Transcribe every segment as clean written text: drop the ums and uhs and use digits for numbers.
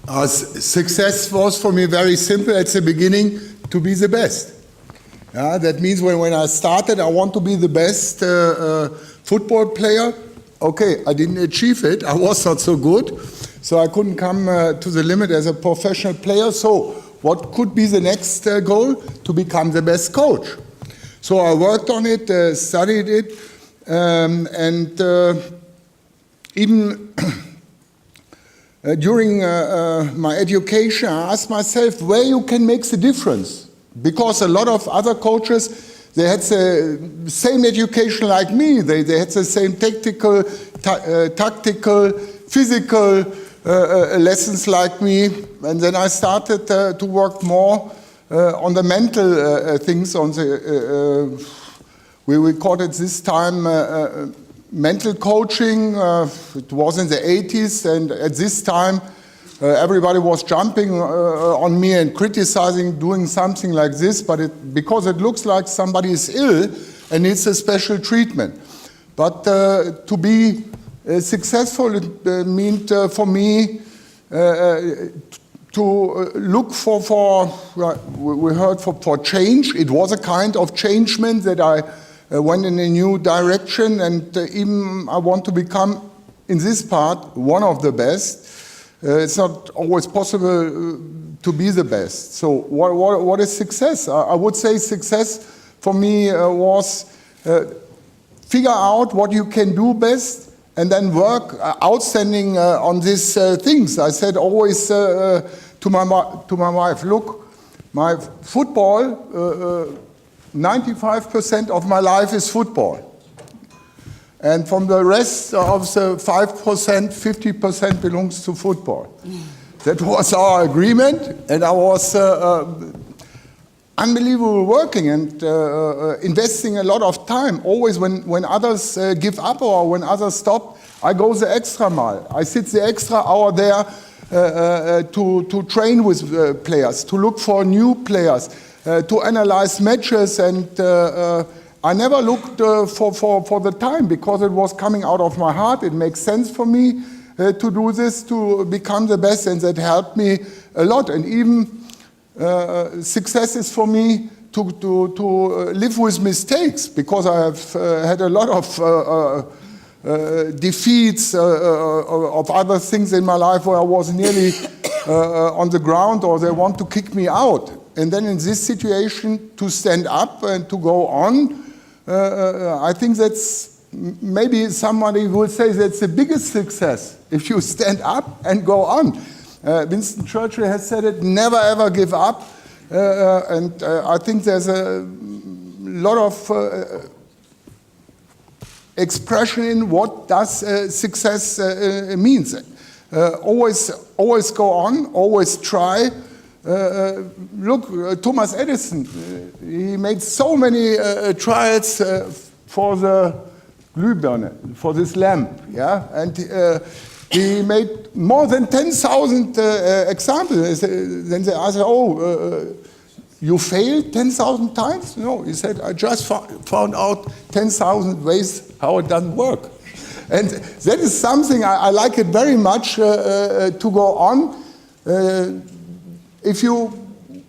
Success was for me very simple at the beginning, to be the best. That means when I started, I want to be the best football player. Okay, I didn't achieve it. I was not so good, so I couldn't come to the limit as a professional player. So what could be the next goal? To become the best coach. So I worked on it, studied it, and even during my education, I asked myself where you can make the difference. Because a lot of other coaches, they had the same education like me. They had the same tactical, physical lessons like me. And then I started to work more on the mental things. On the we called it this time mental coaching. It was in the 80s, and at this time, everybody was jumping on me and criticizing doing something like this, but because it looks like somebody is ill and needs a special treatment. But to be successful, it meant for me to look for we heard for change. It was a kind of changement that I went in a new direction, and even I want to become, in this part, one of the best. It's not always possible to be the best. So what is success? I would say success for me was figure out what you can do best and then work outstanding on these things. I said always to my wife, look, my football, 95% of my life is football. And from the rest of the 5%, 50% belongs to football. That was our agreement, and I was unbelievable working and investing a lot of time. Always when others give up or when others stop, I go the extra mile. I sit the extra hour there to train with players, to look for new players, to analyze matches, and I never looked for the time because it was coming out of my heart. It makes sense for me to do this, to become the best, and that helped me a lot. And even success is for me to live with mistakes, because I have had a lot of defeats of other things in my life where I was nearly on the ground or they want to kick me out. And then in this situation, to stand up and to go on, I think that's, maybe somebody will say that's the biggest success, if you stand up and go on. Winston Churchill has said it, never ever give up. And I think there's a lot of expression in what does success means. Always go on, always try. Look, Thomas Edison, he made so many trials for the Glühbirne, for this lamp, yeah, and he made more than 10,000 examples. Then they asked, you failed 10,000 times? No, he said, I just found out 10,000 ways how it doesn't work. And that is something I like it very much to go on. If you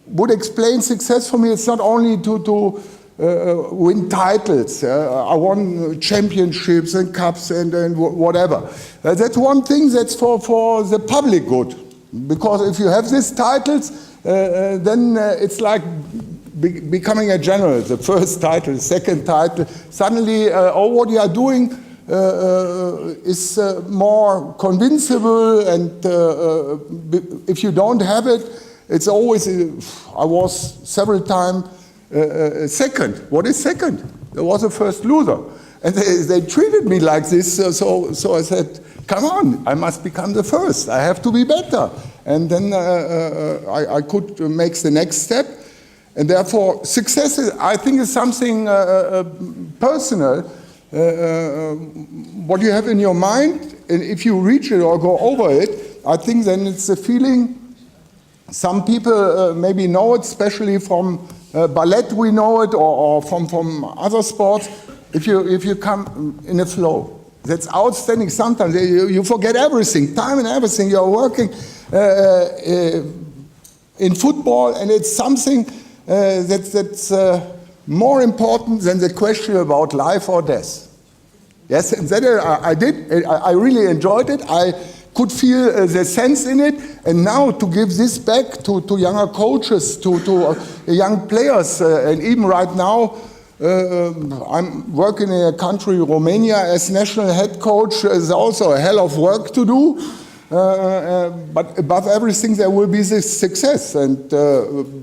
would explain success for me, it's not only to win titles. I won championships and cups and whatever. That's one thing that's for the public good. Because if you have these titles, then it's like becoming a general. The first title, second title. Suddenly, what you are doing is more convincible, and if you don't have it, it's always, I was several times second. What is second? There was a first loser. And they treated me like this, so I said, come on, I must become the first. I have to be better. And then I could make the next step. And therefore, success, I think, is something personal. What you have in your mind, and if you reach it or go over it, I think then it's a feeling. Some people maybe know it, especially from ballet we know it, or from other sports. If you come in a flow, that's outstanding. Sometimes you forget everything, time and everything. You're working in football, and it's something that's more important than the question about life or death. Yes, and that I did. I really enjoyed it. I could feel the sense in it, and now to give this back to younger coaches, to young players, and even right now, I'm working in a country, Romania, as national head coach. Is also a hell of work to do, but above everything, there will be this success. And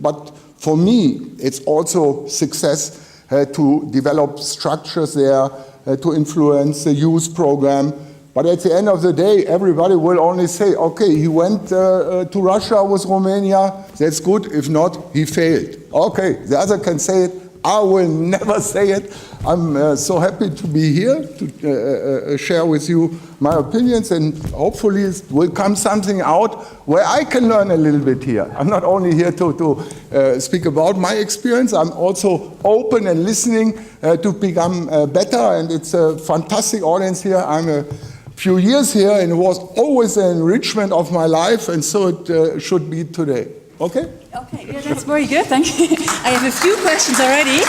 but for me, it's also success to develop structures there, to influence the youth program. But at the end of the day, everybody will only say, okay, he went to Russia with Romania, that's good. If not, he failed. Okay, the other can say it. I will never say it. I'm so happy to be here to share with you my opinions, and hopefully it will come something out where I can learn a little bit here. I'm not only here to speak about my experience, I'm also open and listening to become better, and it's a fantastic audience here. I'm a few years here, and it was always an enrichment of my life, and so it should be today. Okay? Okay, yeah, that's very good. Thank you. I have a few questions already.